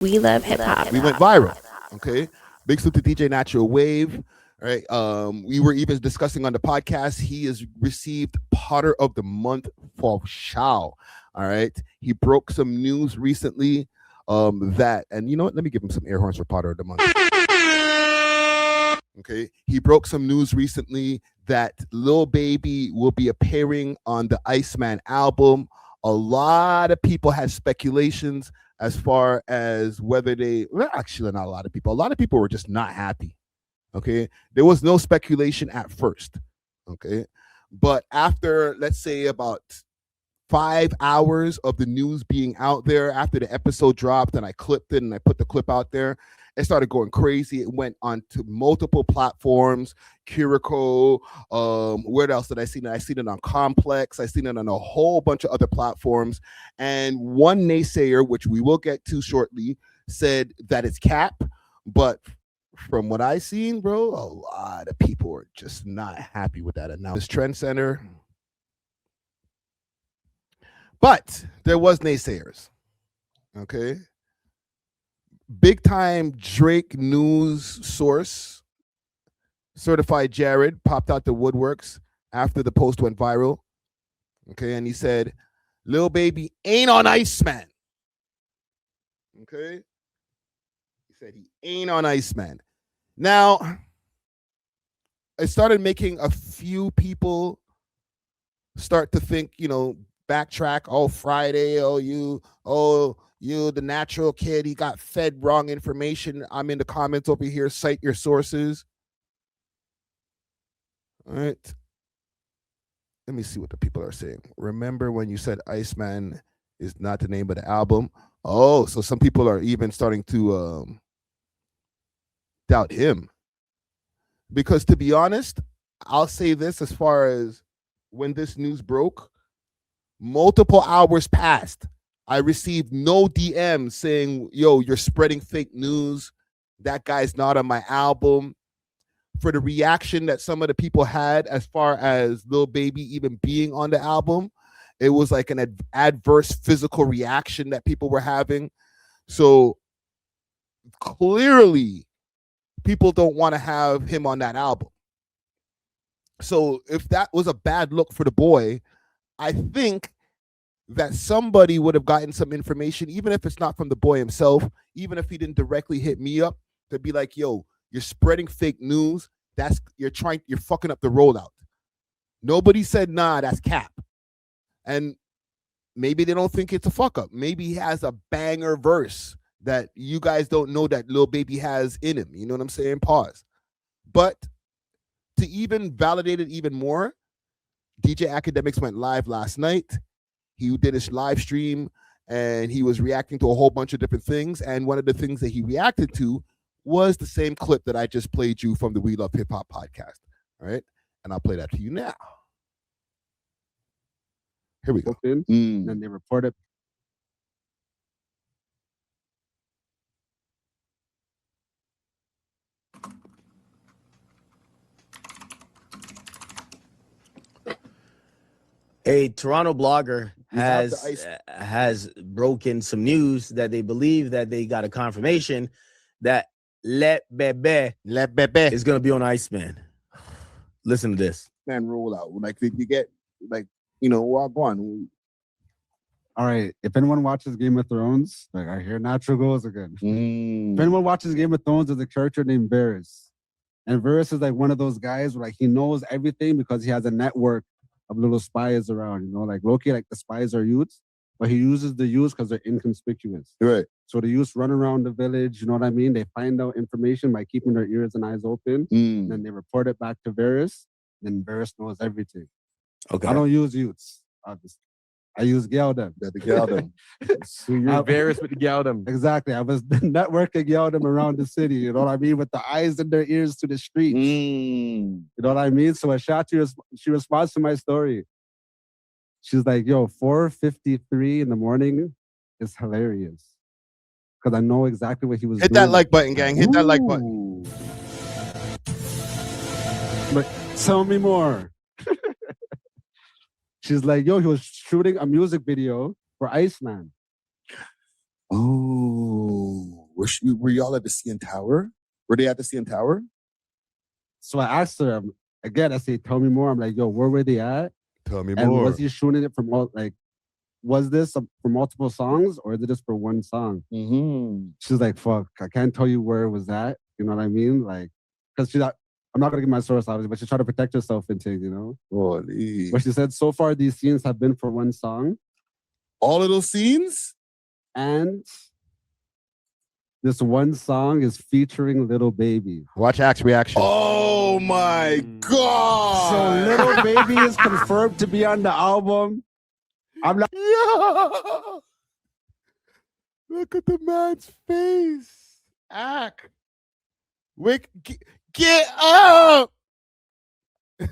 We love hip hop. We went viral. Okay. Big salute to DJ Natural Wave. All right. We were even discussing on the podcast. He has received Potter of the Month for Shao. All right. He broke some news recently. That, and you know what? Let me give him some air horns for Potter of the Month. Okay. He broke some news recently that Lil Baby will be appearing on the Iceman album. A lot of people had speculations as far as whether actually not a lot of people. A lot of people were just not happy. Okay. There was no speculation at first. Okay. But after, let's say, about 5 hours of the news being out there, after the episode dropped and I clipped it and I put the clip out there, it started going crazy. It went on to multiple platforms. Kiriko, where else did I see it? I seen it on Complex. I seen it on a whole bunch of other platforms. And one naysayer, which we will get to shortly, said that it's cap. But from what I seen, bro, a lot of people are just not happy with that announcement. This Trend Center. But there was naysayers. Okay. Big time Drake news source, Certified Jared, popped out the woodworks after the post went viral. Okay, and he said, Lil Baby ain't on Iceman. Okay. He said he ain't on Iceman. Now, I started making a few people start to think, backtrack. Oh, Friday, you, the natural kid, he got fed wrong information. I'm in the comments over here. Cite your sources. All right. Let me see what the people are saying. Remember when you said Iceman is not the name of the album? Oh, so some people are even starting to doubt him. Because to be honest, I'll say this as far as when this news broke, multiple hours passed. I received no DMs saying, yo, you're spreading fake news. That guy's not on my album. For the reaction that some of the people had as far as Lil Baby even being on the album, it was like an adverse physical reaction that people were having. So clearly, people don't want to have him on that album. So if that was a bad look for the boy, I think that somebody would have gotten some information, even if it's not from the boy himself, even if he didn't directly hit me up, to be like, yo, you're spreading fake news. You're fucking up the rollout. Nobody said, nah, that's cap. And maybe they don't think it's a fuck up. Maybe he has a banger verse that you guys don't know that Lil Baby has in him. You know what I'm saying? Pause. But to even validate it even more, DJ Akademiks went live last night. He did his live stream and he was reacting to a whole bunch of different things. And one of the things that he reacted to was the same clip that I just played you from the We Love Hip Hop podcast. All right. And I'll play that to you now. Here we go. And then they reported. A Toronto blogger has broken some news that they believe that they got a confirmation that Le Bebe is going to be on Iceman. Listen to this. Man, roll out. Like, you get, like, walk on. All right. If anyone watches Game of Thrones, like, I hear natural goes again. If anyone watches Game of Thrones, there's a character named Varys. And Varys is like one of those guys where, like, he knows everything because he has a network of little spies around, like Loki, like the spies are youths, but he uses the youths because they're inconspicuous. Right. So the youths run around the village, you know what I mean? They find out information by keeping their ears and eyes open. And then they report it back to Varys. Then Varys knows everything. Okay. I don't use youths, obviously. I use Gamdom. The Gamdom. So you're Varys with the Gamdom. Exactly. I was networking Gamdom around the city, you know what I mean? With the eyes and their ears to the streets. You know what I mean? So she responds to my story. She's like, yo, 4:53 in the morning is hilarious. Because I know exactly what he was doing. Hit that like button, gang. Hit that like button. But tell me more. She's like, yo, he was shooting a music video for Iceman. Oh. Were y'all at the CN Tower? Were they at the CN Tower? So I asked her again. I say, "Tell me more." I'm like, "Yo, where were they at? Tell me And more. was he shooting it from all like? Was this for multiple songs or is it just for one song?" She's like, "Fuck, I can't tell you where it was at." You know what I mean? Like, because she's not. I'm not gonna give my source obviously, but she's trying to protect herself and things, you know. Holy. But she said so far these scenes have been for one song. All of those scenes? And this one song is featuring Lil Baby. Watch Axe reaction. Oh my God. So Lil Baby is confirmed to be on the album. I'm not. Yeah. Look at the man's face. Ack. Wake, get up. Yo.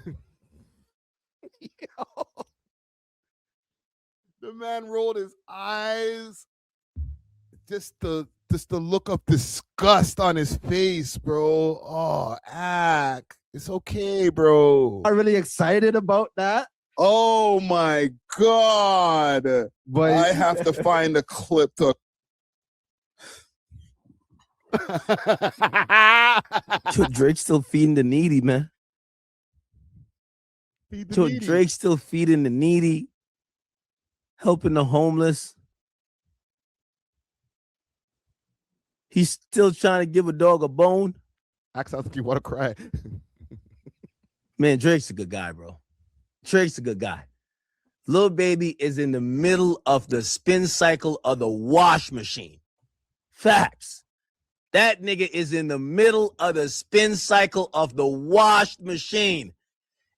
The man rolled his eyes. Just the look of disgust on his face, bro. Oh, Ack. It's okay, bro. I'm really excited about that. Oh my God. But I have to find a clip to. Drake's still feeding the needy, man. Drake's still feeding the needy, helping the homeless. He's still trying to give a dog a bone. Act sounds like you want to cry. Man, Drake's a good guy, bro. Drake's a good guy. Lil Baby is in the middle of the spin cycle of the wash machine. Facts. That nigga is in the middle of the spin cycle of the wash machine.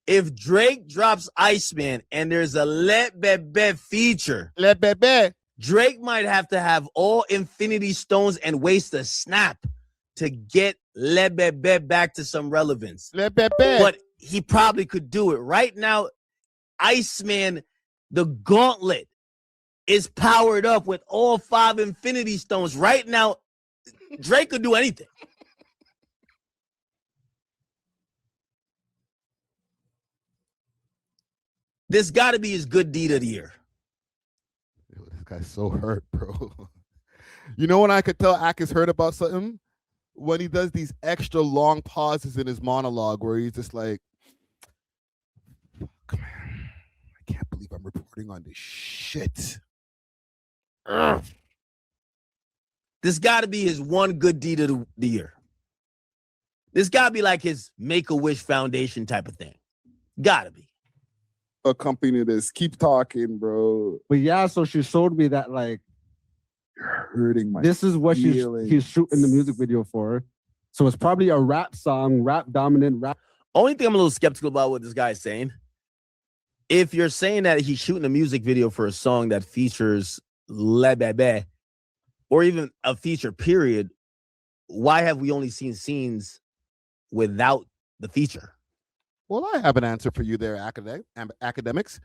If Drake drops Iceman and there's a Let Bebe feature, Let Bebe. Drake might have to have all Infinity Stones and waste a snap to get Let Bebe back to some relevance. Let Bebe. But he probably could do it. Right now, Iceman, the gauntlet, is powered up with all 5 Infinity Stones. Right now, Drake could do anything. This got to be his good deed of the year. Yo, this guy's so hurt, bro. You know when I could tell Ak is hurt about something? When he does these extra long pauses in his monologue where he's just like, fuck, man. I can't believe I'm reporting on this shit. Ugh. This got to be his one good deed of the year. This got to be like his Make-A-Wish Foundation type of thing. Got to be. Accompany this. Keep talking, bro. But yeah, so she showed me that like you're hurting my. This is what he's shooting the music video for. So it's probably a rap song, rap dominant, rap. Only thing I'm a little skeptical about what this guy is saying. If you're saying that he's shooting a music video for a song that features Le Bebe, or even a feature period, why have we only seen scenes without the feature? Well, I have an answer for you there, Akademiks.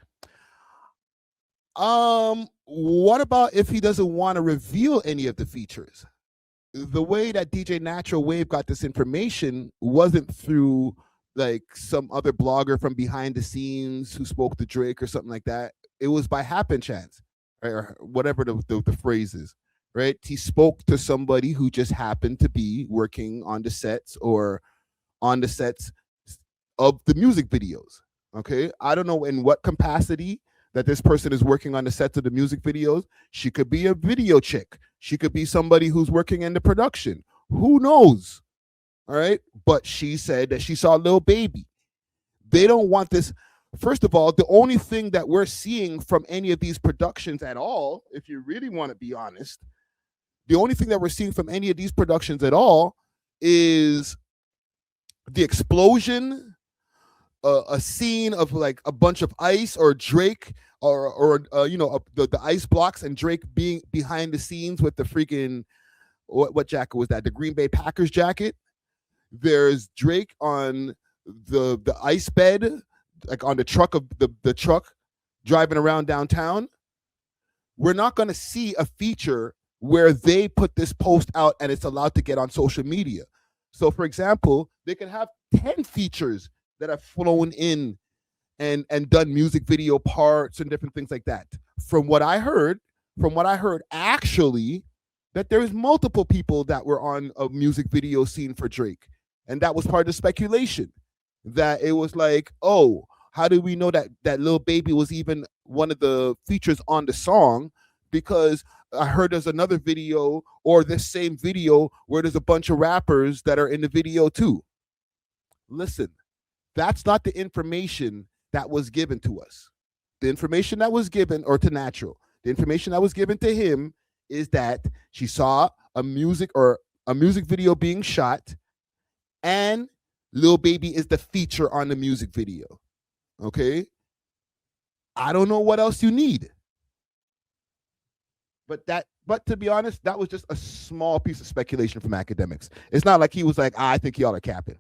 What about if he doesn't want to reveal any of the features? The way that DJ Natural Wave got this information wasn't through like some other blogger from behind the scenes who spoke to Drake or something like that. It was by happen chance, right? Or whatever the phrase is, right? He spoke to somebody who just happened to be working on the sets or on the sets of the music videos. Okay, I don't know in what capacity that this person is working on the sets of the music videos. She could be a video chick. She could be somebody who's working in the production. Who knows? All right, but she said that she saw Lil Baby. They don't want this. First of all, the only thing that we're seeing from any of these productions at all, if you really want to be honest, the only thing that we're seeing from any of these productions at all is the explosion, a scene of like a bunch of ice or Drake or the ice blocks and Drake being behind the scenes with the freaking what jacket was that? The Green Bay Packers jacket. There's Drake on the ice bed, like on the truck of the truck driving around downtown. We're not going to see a feature where they put this post out and it's allowed to get on social media. So, for example, they can have 10 features that have flown in and done music video parts and different things like that. From what I heard, actually, that there is multiple people that were on a music video scene for Drake. And that was part of the speculation. That it was like, oh, how do we know that Lil Baby was even one of the features on the song? Because I heard there's another video or this same video where there's a bunch of rappers that are in the video too. Listen, that's not the information that was given to us. The information that was given, or to Natural, the information that was given to him is that she saw a music video being shot, and Lil Baby is the feature on the music video. Okay? I don't know what else you need. But to be honest, that was just a small piece of speculation from Akademiks. It's not like he was like, I think y'all are capping.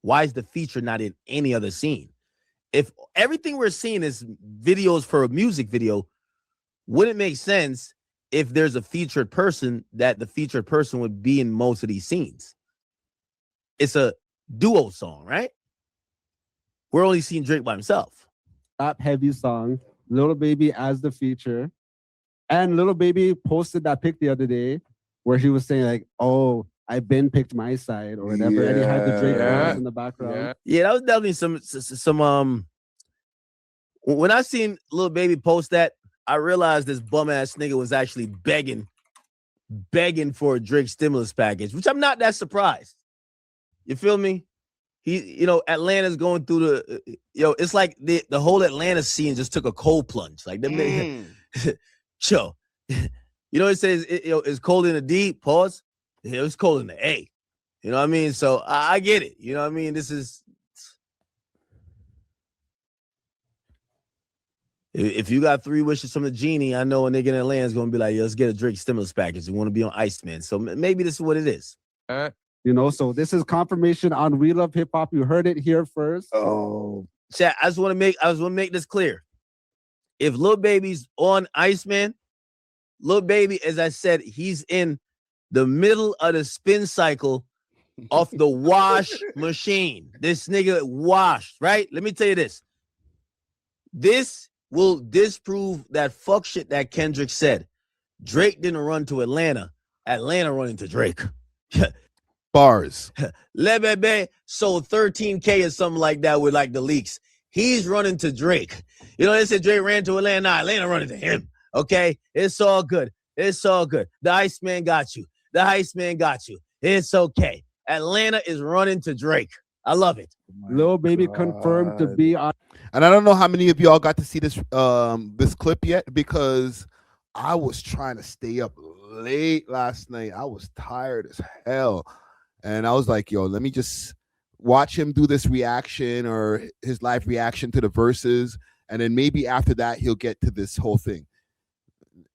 Why is the feature not in any other scene? If everything we're seeing is videos for a music video, wouldn't it make sense if there's a featured person that the featured person would be in most of these scenes? It's a duo song, right? We're only seeing Drake by himself. Rap heavy song, Lil Baby as the feature. And Lil Baby posted that pic the other day where he was saying like, oh, I've been picked my side or whatever. And he had the Drake voice in the background. Yeah, that was definitely some when I seen Lil Baby post that, I realized this bum ass nigga was actually begging for a Drake stimulus package, which I'm not that surprised. You feel me? Atlanta's going through the, it's like the whole Atlanta scene just took a cold plunge. Like, chill. It says, it's cold in the D, pause. It was cold in the A. You know what I mean? So I get it. You know what I mean? This is, if you got 3 wishes from the genie, I know a nigga in Atlanta is going to be like, let's get a Drake stimulus package. You want to be on Iceman. So maybe this is what it is. So this is confirmation on We Love Hip Hop. You heard it here first. Oh, chat. I just want to make this clear. If Lil Baby's on Iceman, Lil Baby, as I said, he's in the middle of the spin cycle off the wash machine. This nigga washed, right? Let me tell you this. This will disprove that fuck shit that Kendrick said. Drake didn't run to Atlanta. Atlanta running to Drake. Bars. Le Bebe sold 13K or something like that with like the leaks. He's running to Drake. They said Drake ran to Atlanta. Nah, Atlanta running to him. Okay? It's all good. It's all good. The Iceman got you. The Iceman got you. It's okay. Atlanta is running to Drake. I love it. Lil Baby confirmed to be on. And I don't know how many of y'all got to see this this clip yet, because I was trying to stay up late last night. I was tired as hell. And I was like, yo, let me just watch him do this reaction or his live reaction to the verses. And then maybe after that, he'll get to this whole thing.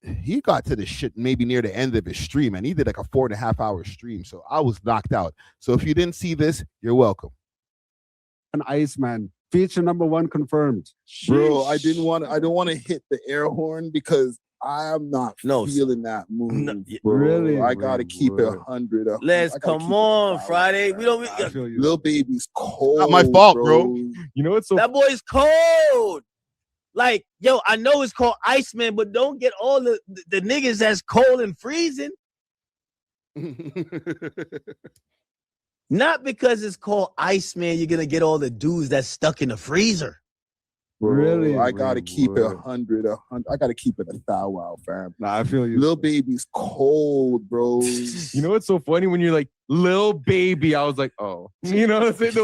He got to this shit maybe near the end of his stream, and he did like a 4.5 hour stream. So I was knocked out. So if you didn't see this, you're welcome. An Iceman feature #1 confirmed. Bro, I don't want to hit the air horn because I'm not feeling that move. No, really? I gotta keep it 100. Let's come on, Friday. We don't. Lil Baby's cold. Not my fault, bro. It's so that boy's cold. Like, yo, I know it's called Iceman, but don't get all the niggas that's cold and freezing. Not because it's called Iceman, you're gonna get all the dudes that's stuck in the freezer. Bro, really? I gotta keep it 100. I gotta keep it 1,000, fam. Nah, I feel you. Lil Baby's cold, bro. What's so funny when you're like, Lil Baby? I was like, oh. The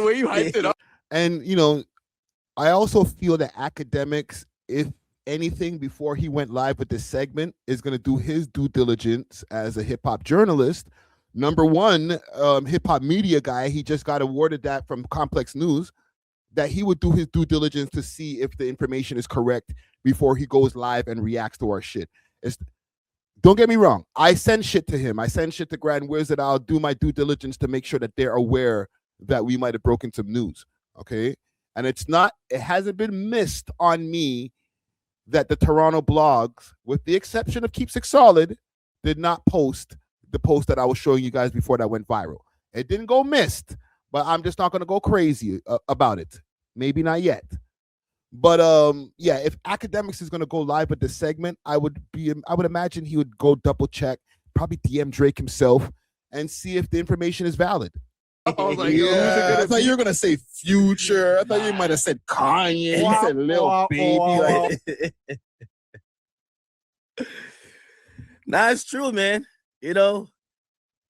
way you hyped it up. And, I also feel that Akademiks, if anything, before he went live with this segment, is going to do his due diligence as a hip-hop journalist. #1, hip-hop media guy, he just got awarded that from Complex News, that he would do his due diligence to see if the information is correct before he goes live and reacts to our shit. Don't get me wrong. I send shit to him. I send shit to Grand Wizard. I'll do my due diligence to make sure that they're aware that we might have broken some news, okay? And it hasn't been missed on me that the Toronto blogs, with the exception of Keeps It Solid, did not post the post that I was showing you guys before that went viral. It didn't go missed, but I'm just not going to go crazy about it. Maybe not yet. But if Akademiks is going to go live with this segment, I would imagine he would go double check probably DM Drake himself and see if the information is valid. I was like, yeah, I thought you were gonna say Future. I thought you might have said Kanye. You said Lil Baby. Like, Nah, it's true, man. You know,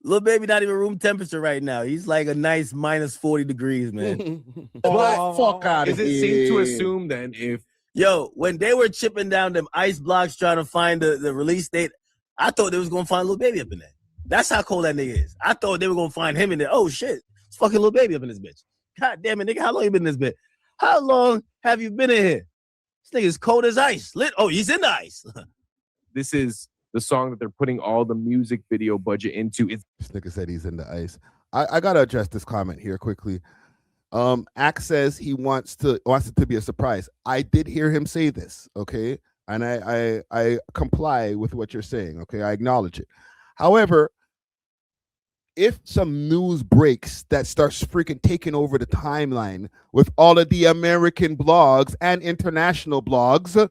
Lil Baby not even room temperature right now. He's like a nice minus 40 degrees, man. fuck out is of it safe to here. assume then if Yo, when they were chipping down them ice blocks trying to find the release date, I thought they was gonna find Lil Baby up in there. That's how cold that nigga is. I thought they were gonna find him in there. Oh shit, it's fucking Lil Baby up in this bitch. God damn it, nigga, how long you been in this bitch? How long have you been in here? This nigga's cold as ice. Oh, he's in the ice. this is the song that they're putting all the music video budget into? This nigga said he's in the ice. I gotta address this comment here quickly. Axe says he wants it to be a surprise. I did hear him say this, okay, and I comply with what you're saying, okay. I acknowledge it. However, if some news breaks that starts freaking taking over the timeline with all of the American blogs and international blogs,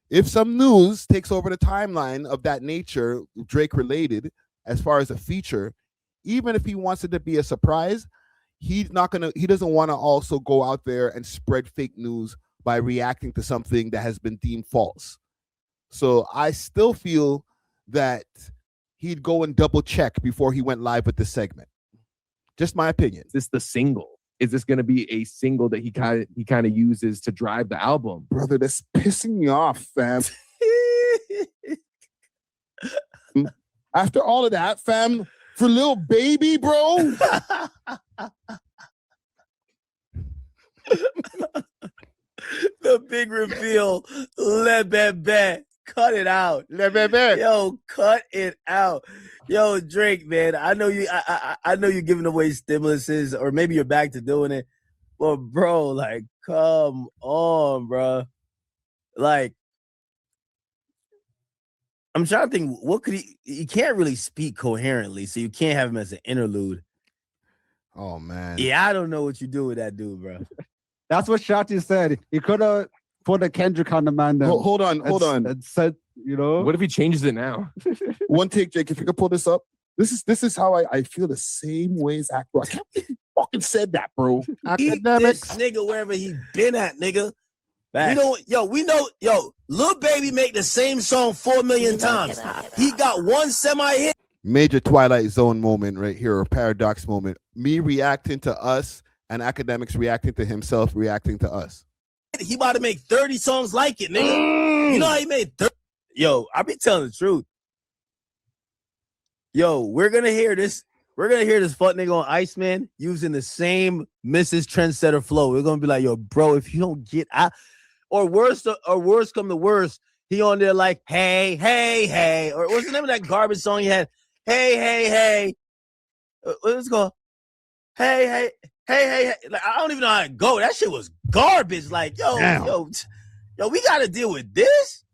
if some news takes over the timeline of that nature, Drake related, as far as a feature, even if he wants it to be a surprise, he doesn't want to also go out there and spread fake news by reacting to something that has been deemed false. So I still feel that he'd go and double check before he went live with this segment. Just my opinion. Is this the single? Is this going to be a single that he kind of uses to drive the album? Brother, that's pissing me off, fam. After all of that, fam, for Lil Baby, bro. The big reveal. Le Bebe. Cut it out. Le Bebe. Yo, cut it out. Yo, Drake, man. I know you. I know you're giving away stimuluses, or maybe you're back to doing it. But bro, like, come on, bro. Like, I'm trying to think. What could he? He can't really speak coherently, so you can't have him as an interlude. Oh man. Yeah, I don't know what you do with that dude, bro. That's what Shotty said. He could have put a Kendrick on the man. Hold on. And said, you know, What if he changes it now? One take, Jake, if you could pull this up. This is how I feel the same way as Akro. I can't believe he fucking said that, bro. Eat this nigga wherever he been at, nigga. Facts. We know, Lil Baby make the same song 4 million times. He got one semi-hit. Major Twilight Zone moment right here, or paradox moment. Me reacting to us and Akademiks reacting to himself, reacting to us. He about to make 30 songs like it, nigga. You know how he made 30? Yo, I be telling the truth. Yo, we're gonna hear this. We're gonna hear this fuck nigga on Iceman using the same Mrs. Trendsetter flow. We're gonna be like, yo, bro, if you don't get out, or worse come to worse, he on there like, hey, hey, hey, or what's the name of that garbage song he had? Hey, hey, hey. Let's go. Hey, hey, hey, hey, hey. Like, I don't even know how to go. That shit was garbage. Like, yo, we gotta deal with this.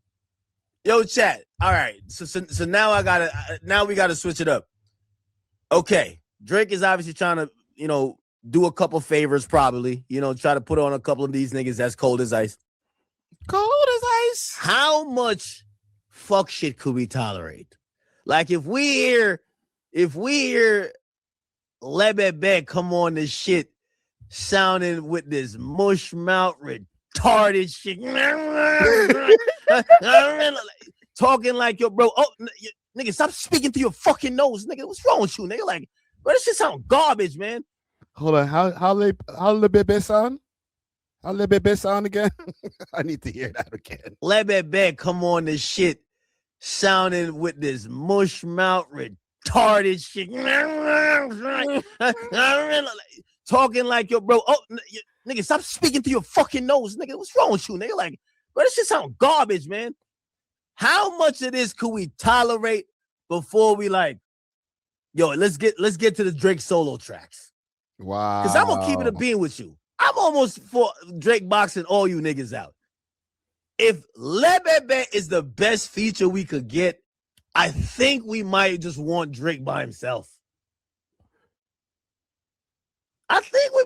Yo, chat. All right. So now we gotta switch it up. Okay. Drake is obviously trying to, do a couple favors, probably. Try to put on a couple of these niggas that's cold as ice. Cold as ice. How much fuck shit could we tolerate? Like if we hear Le Bebe come on this shit sounding with this mush mouth retarded shit. Talking like your bro. Oh, nigga, stop speaking through your fucking nose, nigga. What's wrong with you, nigga? Like, bro, this shit sound garbage, man. Hold on. How Le Bebe sound? How Le Bebe sound again? I need to hear that again. Le Bebe come on this shit sounding with this mush mouth retarded shit. Talking like your bro. Oh, nigga, stop speaking through your fucking nose, nigga. What's wrong with you, nigga? Like, bro, this shit sound garbage, man. How much of this could we tolerate before we like, yo, let's get to the Drake solo tracks? Wow. Because I'm gonna keep it a bean with you. I'm almost for Drake boxing all you niggas out. If Le Bebe is the best feature we could get, I think we might just want Drake by himself. I think we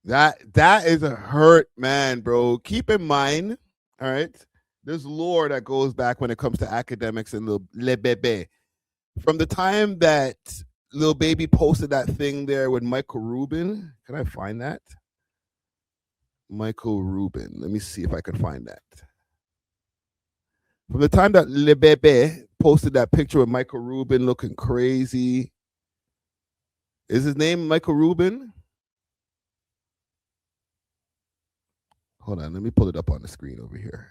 might. That is a hurt, man, bro. Keep in mind, all right, there's lore that goes back when it comes to Akademiks and Le Bebe. From the time that Lil Baby posted that thing there with Michael Rubin. Can I find that? Michael Rubin. Let me see if I can find that. From the time that Le Bebe posted that picture with Michael Rubin looking crazy. Is his name Michael Rubin? Hold on, let me pull it up on the screen over here.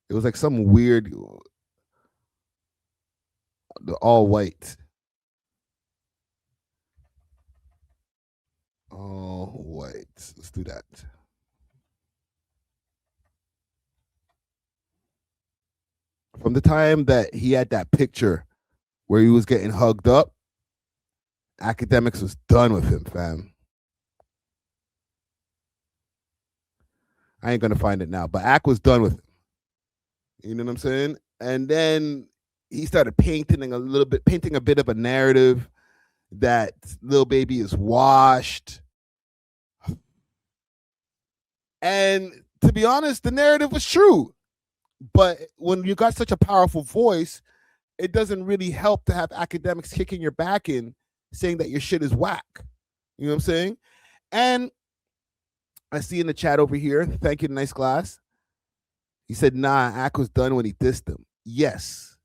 It was like some weird, all white. All white. Let's do that. From the time that he had that picture where he was getting hugged up, Akademiks was done with him, fam. I ain't gonna find it now, but Ak was done with him. You know what I'm saying? And then he started painting a bit of a narrative that Lil Baby is washed. And to be honest, the narrative was true. But when you got such a powerful voice, it doesn't really help to have Akademiks kicking your back in, saying that your shit is whack. You know what I'm saying? And I see in the chat over here, thank you, Nice Glass. He said, nah, Ak was done when he dissed him. Yes.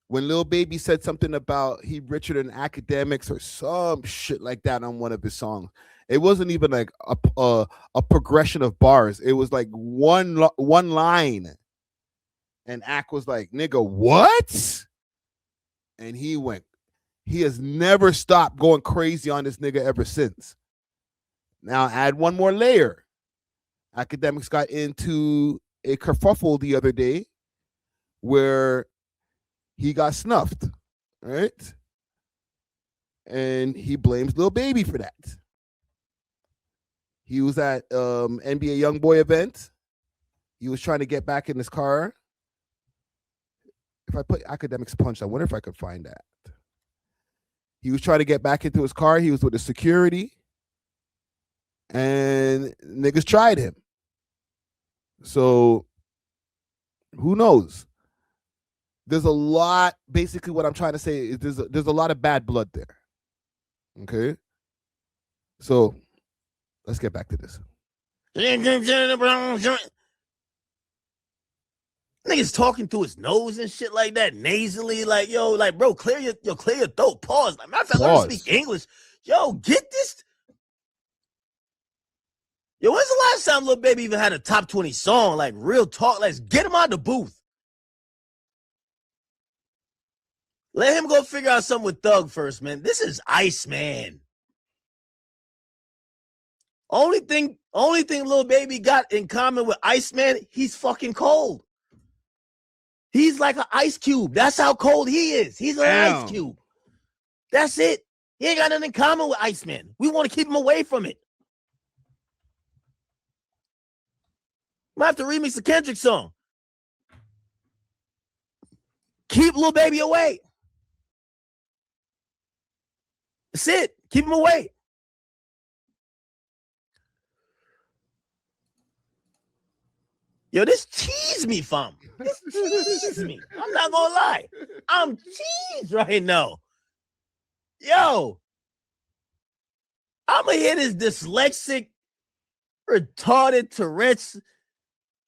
When Lil Baby said something about he richer than Akademiks or some shit like that on one of his songs, it wasn't even like a progression of bars. It was like one line. And Ak was like, nigga, what? And he has never stopped going crazy on this nigga ever since. Now add one more layer. Akademiks got into a kerfuffle the other day where he got snuffed, right? And he blames Lil Baby for that. He was at NBA Youngboy event. He was trying to get back in his car. If I put Akademiks Punch, I wonder if I could find that. He was trying to get back into his car. He was with the security. And niggas tried him. So who knows? There's a lot. Basically, what I'm trying to say is there's a lot of bad blood there. Okay. So let's get back to this. Niggas talking through his nose and shit like that, nasally, like, yo, like, bro, clear your throat. Pause. Like, matter of fact, learn to speak English. Yo, get this. Yo, when's the last time Lil Baby even had a top 20 song? Like, real talk. Let's get him out of the booth. Let him go figure out something with Thug first, man. This is Iceman. Only thing Lil Baby got in common with Iceman, he's fucking cold. He's like an ice cube. That's how cold he is. He's an ice cube. That's it. He ain't got nothing in common with Iceman. We want to keep him away from it. Might have to remix the Kendrick song. Keep Lil Baby away. That's it. Keep him away. Yo, this tease me, fam. This tease me. I'm not gonna lie. I'm teased right now. Yo, I'ma hear this dyslexic, retarded Tourette's,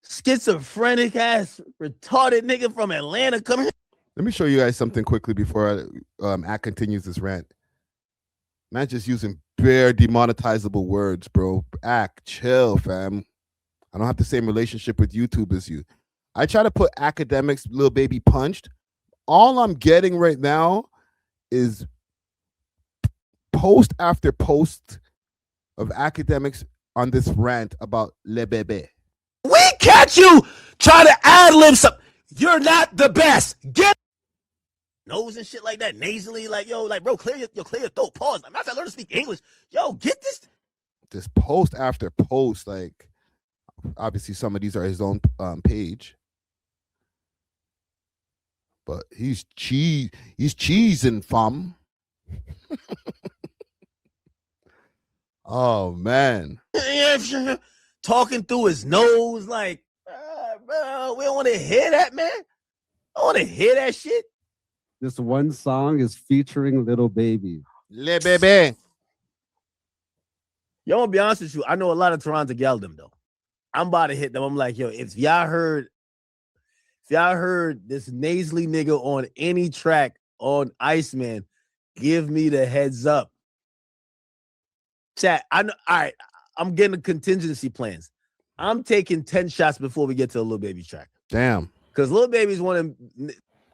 schizophrenic ass, retarded nigga from Atlanta come here. Let me show you guys something quickly before Ak continues this rant. Man, just using bare demonetizable words, bro. Ak, chill, fam. I don't have the same relationship with YouTube as you. I try to put Akademiks, Lil Baby Punched. All I'm getting right now is post after post of Akademiks on this rant about Le Bebe. We catch you try to ad-lib something. You're not the best. Get nose and shit like that, nasally, like, yo, like, bro, clear your throat. Pause. I'm not gonna learn to speak English. Yo, get this. This post after post, like, obviously some of these are his own page, but he's cheesing, fam. Oh man, talking through his nose, like, bro, we don't want to hear that, man. I want to hear that shit. This one song is featuring Little Baby. Le Bebe. Yo, I'm gonna be honest with you. I know a lot of Toronto Gamdom though. I'm about to hit them. I'm like, yo, if y'all heard this nasally nigga on any track on Iceman, give me the heads up. Chat, I know. All right, I'm getting the contingency plans. I'm taking 10 shots before we get to the Lil Baby track. Damn. Because Lil Baby's one of them.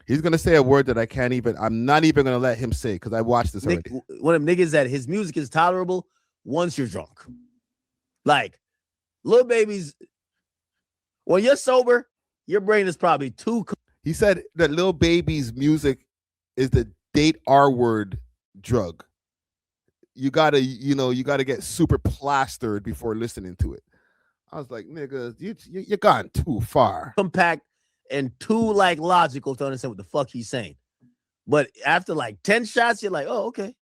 He's gonna say a word that I'm not even gonna let him say because I watched this already. One of them niggas that his music is tolerable once you're drunk. Like, Lil Baby's, when you're sober, your brain is probably too. He said that Lil Baby's music is the date R word drug. You gotta get super plastered before listening to it. I was like, nigga, you gone too far. Compact and too like logical to understand what the fuck he's saying. But after like 10 shots, you're like, oh, okay.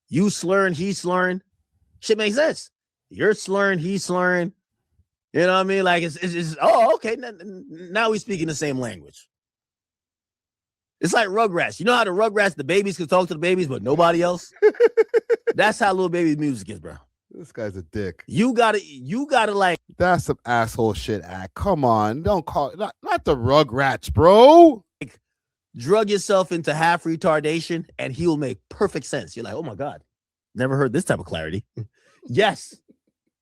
You slurring, he's slurring. Shit makes sense. You're slurring, he's slurring. You know what I mean? Like it's oh, okay. Now we speaking the same language. It's like Rugrats. You know how the Rugrats, the babies can talk to the babies, but nobody else? That's how Lil Baby's music is, bro. This guy's a dick. You gotta like. That's some asshole shit, act. Come on, don't call it not the Rugrats, bro. Like, drug yourself into half retardation, and he will make perfect sense. You're like, oh my god, never heard this type of clarity. Yes,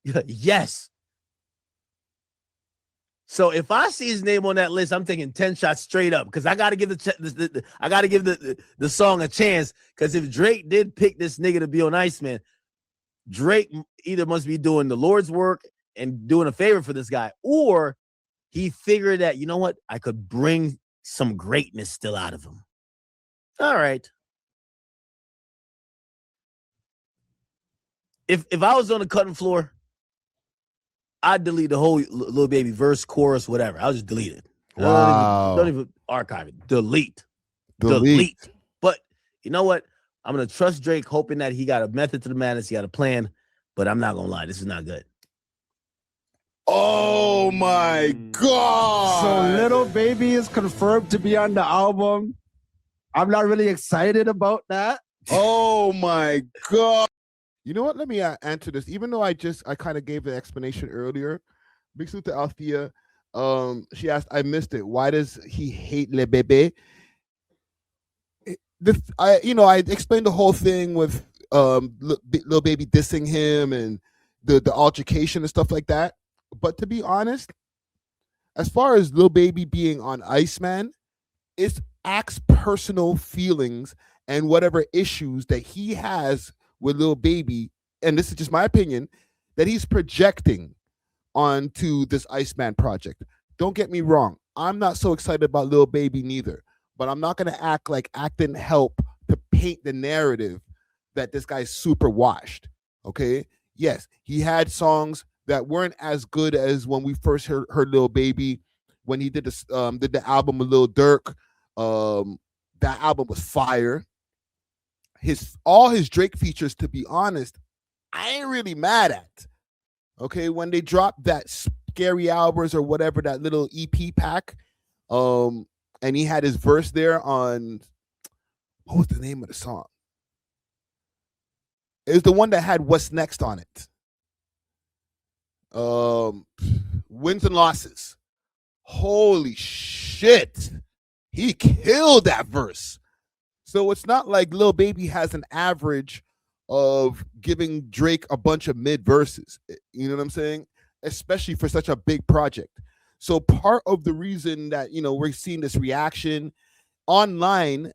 yes. So if I see his name on that list, I'm taking 10 shots straight up because I got to give the song a chance. Because if Drake did pick this nigga to be on Iceman, Drake either must be doing the Lord's work and doing a favor for this guy, or he figured that, you know what, I could bring some greatness still out of him. All right. If I was on the cutting floor, I'd delete the whole Lil Baby verse, chorus, whatever. I'll just delete it. Wow. Don't even archive it. Delete. But you know what? I'm going to trust Drake, hoping that he got a method to the madness. He got a plan. But I'm not going to lie. This is not good. Oh, my God. So Little Baby is confirmed to be on the album. I'm not really excited about that. Oh, my God. You know what? Let me answer this. Even though I kind of gave the explanation earlier. Big salute to Althea. She asked, I missed it. Why does he hate Le Bebe? I explained the whole thing with Lil Baby dissing him and the altercation and stuff like that. But to be honest, as far as Lil Baby being on Iceman, it's Act's personal feelings and whatever issues that he has with Lil Baby, and this is just my opinion, that he's projecting onto this Iceman project. Don't get me wrong. I'm not so excited about Lil Baby neither, but I'm not going to act like Act didn't help to paint the narrative that this guy's super washed, okay? Yes, he had songs that weren't as good as when we first heard Lil Baby, when he did the album with Lil Durk. That album was fire. All his Drake features, to be honest, I ain't really mad at. Okay, when they dropped that Scary Hours or whatever, that little EP pack, and he had his verse there on, what was the name of the song? It was the one that had What's Next on it. Wins and Losses. Holy shit. He killed that verse. So it's not like Lil Baby has an average of giving Drake a bunch of mid verses. You know what I'm saying? Especially for such a big project. So part of the reason that, we're seeing this reaction online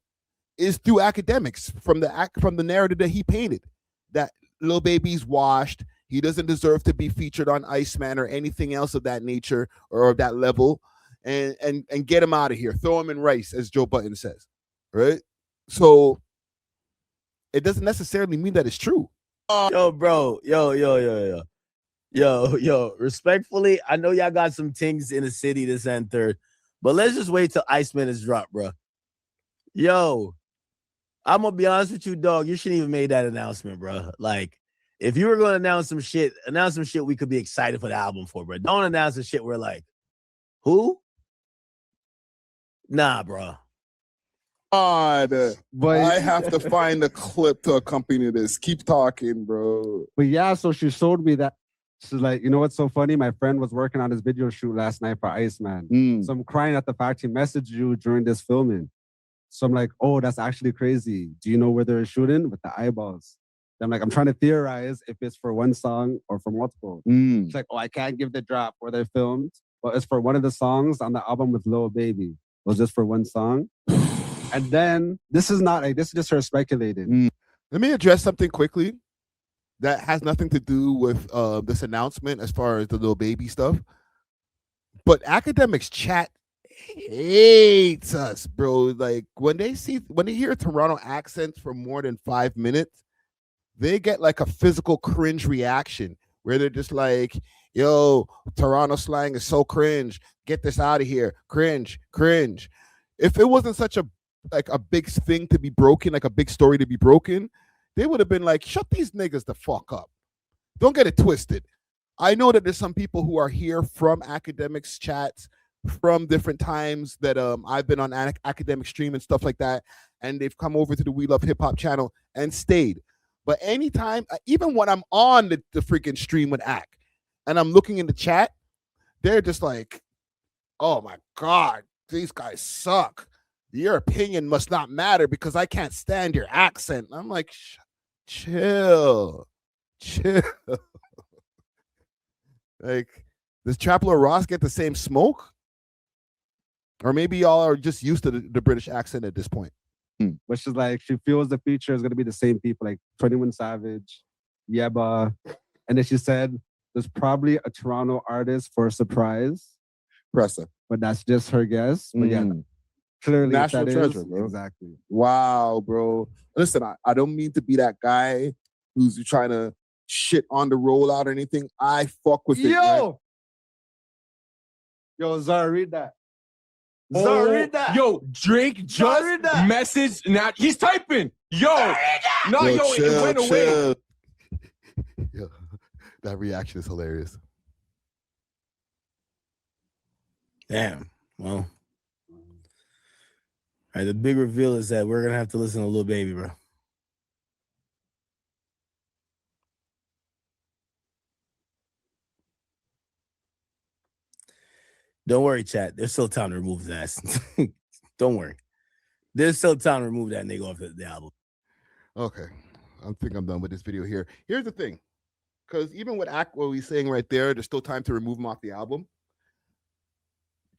is through Akademiks, from the narrative that he painted, that Lil Baby's washed. He doesn't deserve to be featured on Iceman or anything else of that nature or of that level, and get him out of here. Throw him in rice, as Joe Button says, right? So it doesn't necessarily mean that it's true. Yo, bro. Yo. Respectfully, I know y'all got some things in the city this and third, but let's just wait till Iceman is dropped, bro. Yo, I'm gonna be honest with you, dog. You shouldn't even made that announcement, bro. Like, if you were gonna announce some shit we could be excited for the album for, bro. Don't announce the shit we're like, who? Nah, bro. God, But I have to find a clip to accompany this. Keep talking, bro. But yeah, so she showed me that. She's like, you know what's so funny? My friend was working on his video shoot last night for Iceman. So I'm crying at the fact he messaged you during this filming. So I'm like, oh, that's actually crazy. Do you know where they're shooting? With the eyeballs. I'm like, I'm trying to theorize if it's for one song or for multiple. It's like, oh, I can't give the drop where they filmed. But it's for one of the songs on the album with Lil Baby. It was just for one song. And then this is not like, this is just her speculating. Let me address something quickly that has nothing to do with this announcement as far as the Lil Baby stuff. But Akademiks chat hates us, bro. Like when they hear Toronto accents for more than 5 minutes, they get like a physical cringe reaction where they're just like, yo, Toronto slang is so cringe. Get this out of here. Cringe, cringe. If it wasn't such a big thing to be broken, like a big story to be broken, they would have been like, shut these niggas the fuck up. Don't get it twisted. I know that there's some people who are here from Akademiks chats from different times that I've been on Academic stream and stuff like that, and they've come over to the We Love Hip Hop channel and stayed. But anytime, even when I'm on the freaking stream with Ak and I'm looking in the chat, they're just like, oh my God, these guys suck. Your opinion must not matter because I can't stand your accent. I'm like, chill. Like, does Trapler Ross get the same smoke? Or maybe y'all are just used to the British accent at this point. But she's like, she feels the feature is going to be the same people, like 21 Savage, Yeba. And then she said, there's probably a Toronto artist for a surprise. Pressa. But that's just her guess. But yeah, clearly National treasure, is, bro. Exactly. Wow, bro. Listen, I don't mean to be that guy who's trying to shit on the rollout or anything. I fuck with it. Right? Yo, Zara, read that. Read that. Yo, Drake just messaged. Now he's typing. Yo, it went away. Yo, that reaction is hilarious. Damn. Well, all right. The big reveal is that we're gonna have to listen to Lil Baby, bro. Don't worry, chat. There's still time to remove his ass. Don't worry. There's still time to remove that nigga off the album. Okay. I think I'm done with this video here. Here's the thing. Because even with what he's saying right there's still time to remove him off the album.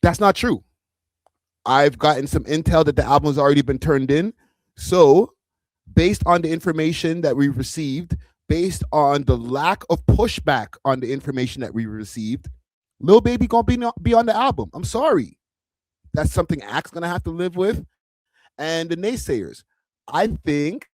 That's not true. I've gotten some intel that the album has already been turned in. So, based on the information that we received, based on the lack of pushback on the information that we received, Lil Baby gonna be on the album. I'm sorry. That's something Ak's gonna have to live with. And the naysayers, I think,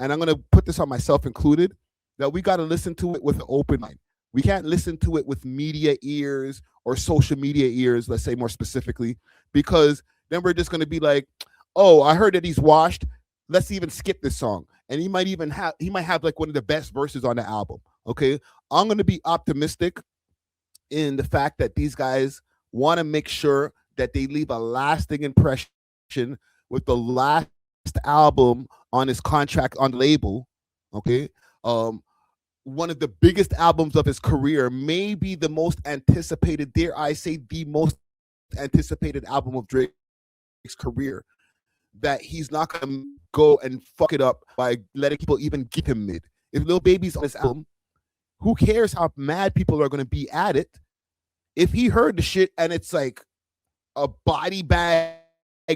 and I'm gonna put this on myself included, that we gotta listen to it with an open mind. We can't listen to it with media ears or social media ears, let's say more specifically, because then we're just gonna be like, oh, I heard that he's washed. Let's even skip this song. And he might have like one of the best verses on the album. Okay. I'm gonna be optimistic in the fact that these guys want to make sure that they leave a lasting impression with the last album on his contract on the label. Okay. One of the biggest albums of his career, maybe the most anticipated, dare I say, the most anticipated album of Drake's career, that he's not going to go and fuck it up by letting people even give him mid. If Lil Baby's on this album, who cares how mad people are going to be at it? If he heard the shit and it's like a body bag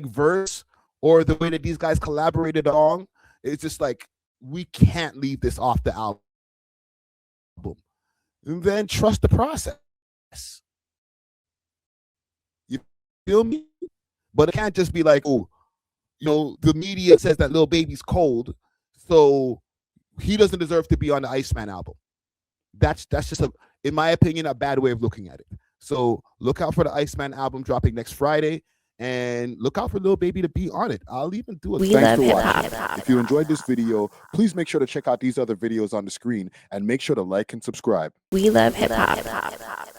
verse or the way that these guys collaborated on, it's just like, we can't leave this off the album. And then trust the process. You feel me? But it can't just be like, oh, you know, the media says that Lil Baby's cold, so he doesn't deserve to be on the Iceman album. That's just, in my opinion, a bad way of looking at it. So look out for the Iceman album dropping next Friday, and look out for Lil Baby to be on it. I'll even do it. Thanks for watching. If you enjoyed this video, please make sure to check out these other videos on the screen and make sure to like and subscribe. We love hip hop.